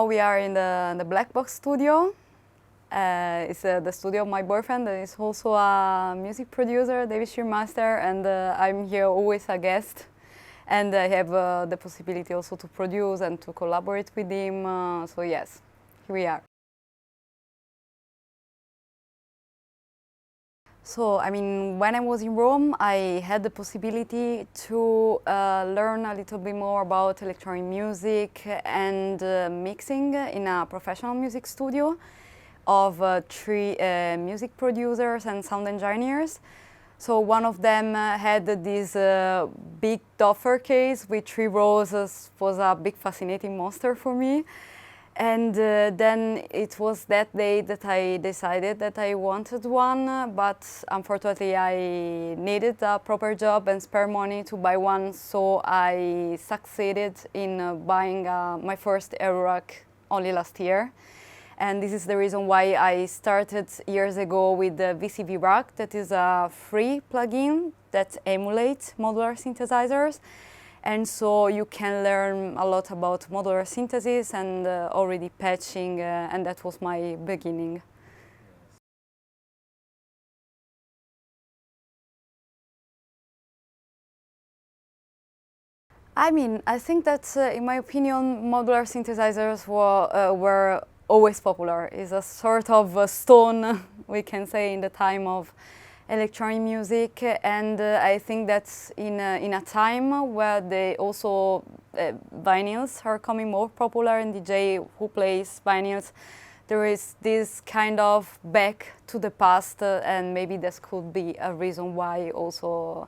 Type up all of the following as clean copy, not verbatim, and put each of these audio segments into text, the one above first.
now we are in the Black Box studio. It's the studio of my boyfriend, that is also a music producer, 𝗙𝗪𝐺𝐬𝐺, and I'm here always a guest. And I have the possibility also to produce and to collaborate with him. So yes, here we are. So, I mean, when I was in Rome, I had the possibility to learn a little bit more about electronic music and mixing in a professional music studio of 3 music producers and sound engineers. So one of them had this big Doppler case with 3 roses, was a big fascinating monster for me. And then it was that day that I decided that I wanted one, but unfortunately I needed a proper job and spare money to buy one, so I succeeded in buying my first Eurorack only last year. And this is the reason why I started years ago with the VCV Rack, that is a free plugin that emulates modular synthesizers. And so you can learn a lot about modular synthesis and already patching, and that was my beginning. I mean, I think that, in my opinion, modular synthesizers were always popular. It's a sort of a stone, we can say, in the time of electronic music, and I think that's in a time where they also vinyls are becoming more popular, and DJ who plays vinyls, there is this kind of back to the past, and maybe this could be a reason why also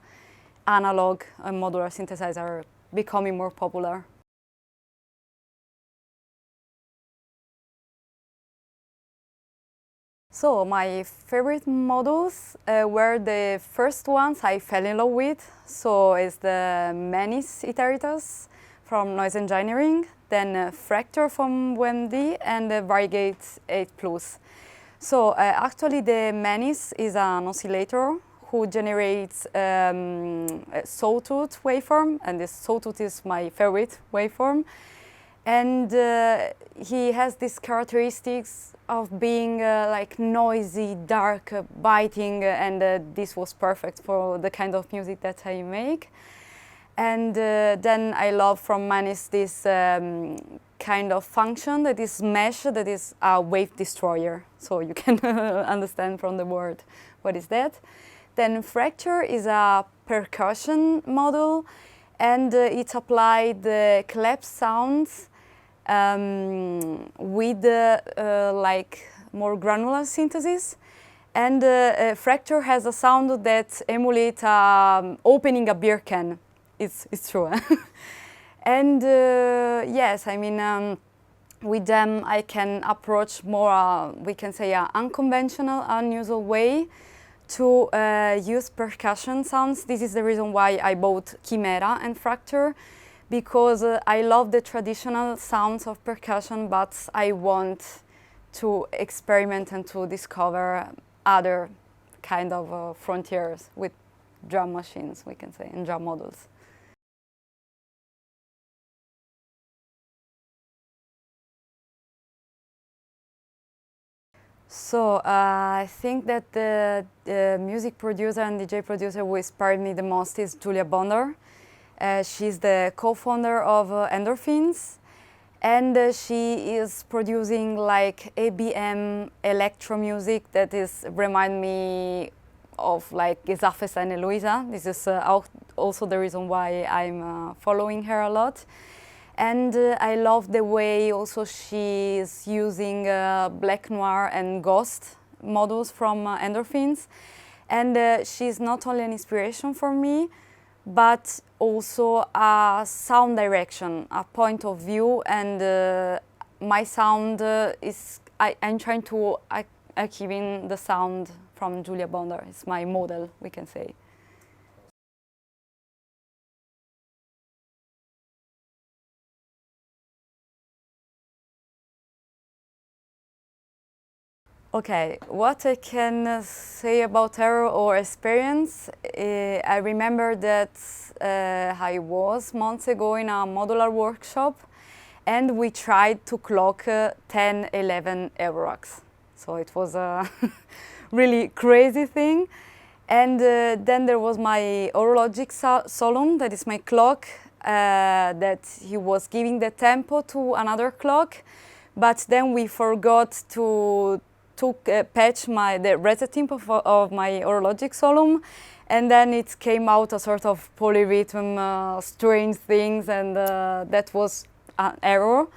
analog and modular synthesizers are becoming more popular. So my favorite models were the first ones I fell in love with. So it's the 𝗙𝗎 iteratus from Noise Engineering, then Fracture from WMD, and the Variegate 8+. So actually the 𝗙𝗎 is an oscillator who generates a sawtooth waveform, and this sawtooth is my favorite waveform. And he has these characteristics of being like noisy, dark, biting, and this was perfect for the kind of music that I make. And then I love from 𝗙𝗎 this kind of function that is mesh, that is a wave destroyer. So you can understand from the word what is that. Then Fracture is a percussion model, and it applied the collapse sounds with like more granular synthesis, and Fracture has a sound that emulates opening a beer can. It's true. And yes, I mean, with them I can approach more, we can say, an unconventional, unusual way to use percussion sounds. This is the reason why I bought 𝗙𝗪𝗓 and Fracture, because I love the traditional sounds of percussion, but I want to experiment and to discover other kind of frontiers with drum machines, we can say, and drum models. So I think that the music producer and DJ producer who inspired me the most is Julia Bonder. She's the co-founder of Endorphins, and she is producing like ABM electro music that remind me of like 𝗙𝗪𝐺𝐬𝗎 and Eloisa. This is also the reason why I'm following her a lot. And I love the way also she is using black noir and ghost models from Endorphins. And she's not only an inspiration for me, but also a sound direction, a point of view, and my sound I'm trying to achieve in the sound from Julia Bonder. It's my model, we can say. Okay, what I can say about her or experience, I remember that I was months ago in a modular workshop, and we tried to clock 10, 11 EURORACs. So it was a really crazy thing. And then there was my horologic solum, that is my clock, that he was giving the tempo to another clock, but then we forgot to patch the reset tempo of my horologic solum, and then it came out a sort of polyrhythm, strange things, and that was an error.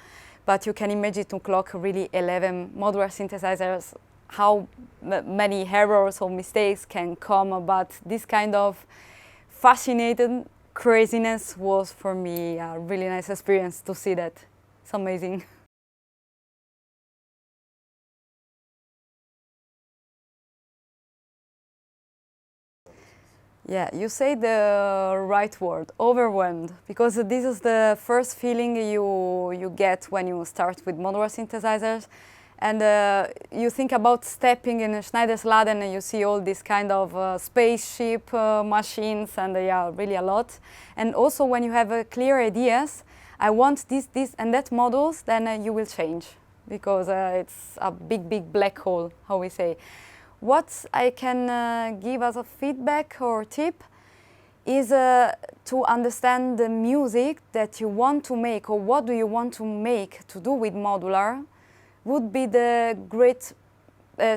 But you can imagine to clock really 11 modular synthesizers, how many errors or mistakes can come, but this kind of fascinating craziness was for me a really nice experience to see that. It's amazing. Yeah, you say the right word, overwhelmed, because this is the first feeling you get when you start with modular synthesizers. And you think about stepping in a Schneider's Laden and you see all these kind of spaceship machines, and yeah, really a lot. And also when you have clear ideas, I want this, and that models, then you will change, because it's a big, big black hole, how we say. What I can give as a feedback or tip is to understand the music that you want to make, or what do you want to make to do with modular, would be the great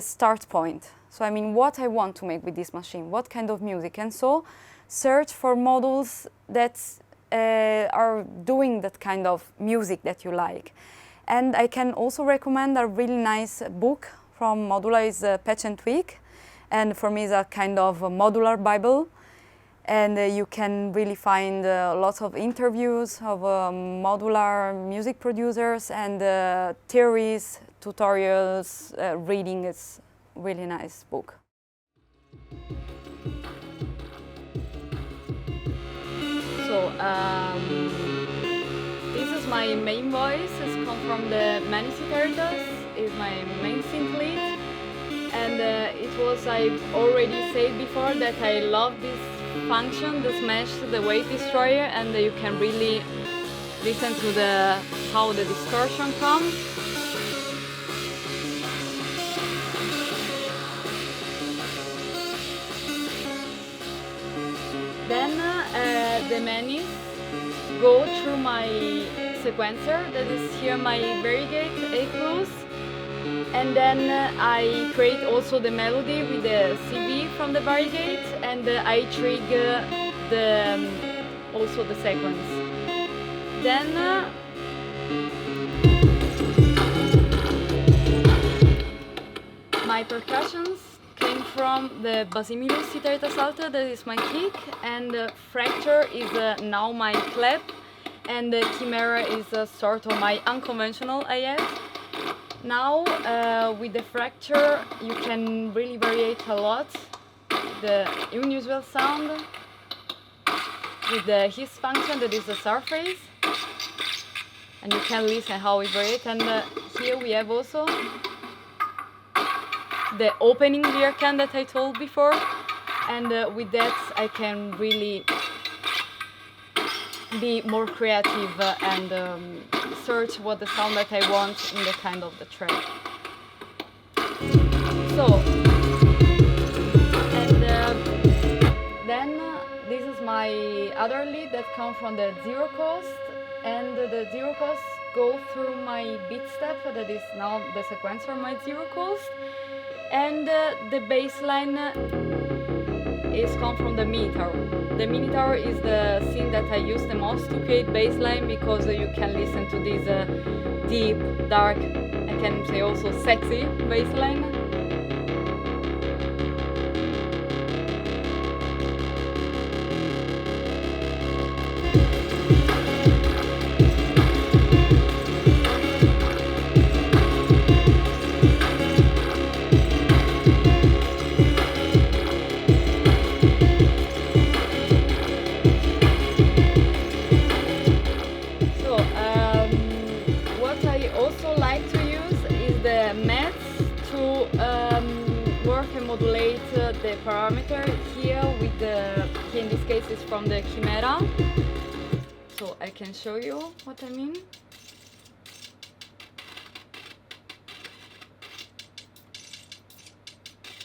start point. So I mean, what I want to make with this machine, what kind of music, and so search for models that are doing that kind of music that you like. And I can also recommend a really nice book from Modular, is Patch and Tweak, and for me it's a kind of a modular Bible, and you can really find lots of interviews of modular music producers and theories, tutorials, reading. It's a really nice book. So this is my main voice. It's come from the 𝗙ecie𝗪𝗪. Is my main synth lead, and it was, I already said before, that I love this function, the smash, the wave destroyer, and you can really listen to how the distortion comes. Then the manis go through my sequencer, that is here my variegate 𝐋𝐢𝐧𝐤𝐬. And then I create also the melody with the CV from the variegate, and I trigger also the sequence. Then my percussions came from the 𝗙𝗎𝐿𝐴 that is my kick, and the fracture is now my clap, and the 𝗙𝐿𝐴 is sort of my unconventional hi-hat. Now, with the fracture, you can really variate a lot the unusual sound with the hiss function, that is the surface, and you can listen how it varies. And here we have also the opening beer can that I told before, and with that I can really be more creative and search what the sound that I want in the kind of the track. So, and then this is my other lead that comes from the zero cost, and the zero cost go through my beat step, that is now the sequencer, my zero cost, and the bass line is come from the 𝗙_tower. The 𝗙_tower is the scene that I use the most to create bass line, because you can listen to this deep, dark, I can say also sexy bass line. Modulate the parameter here with here in this case is from the 𝗙𝐻𝐴. So I can show you what I mean.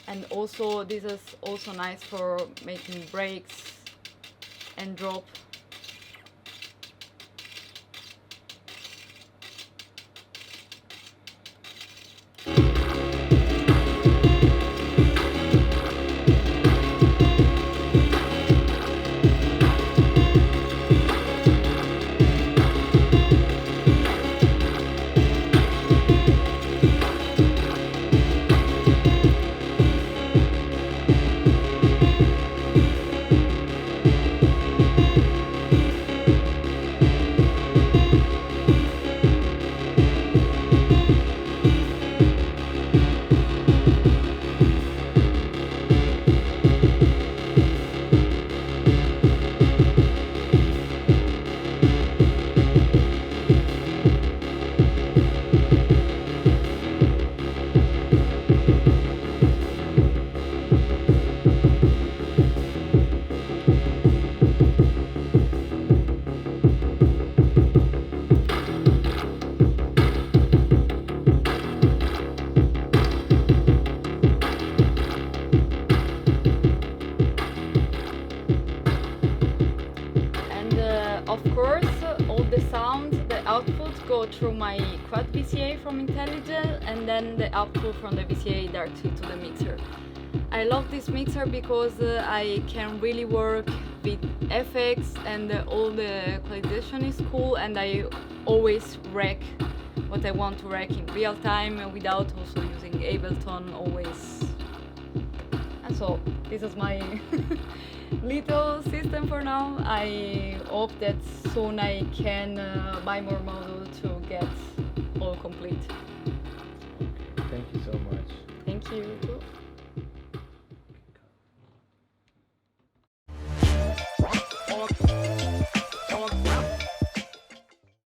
And also this is also nice for making breaks and drop. Of course, all the sound, the output go through my quad VCA from 𝗙𝐻, and then the output from the VCA directly to the mixer. I love this mixer because I can really work with effects, and all the equalization is cool, and I always rack what I want to rack in real time without also using Ableton always. And so this is my little system for now. I hope that soon I can buy more modules to get all complete. Thank you so much. Thank you.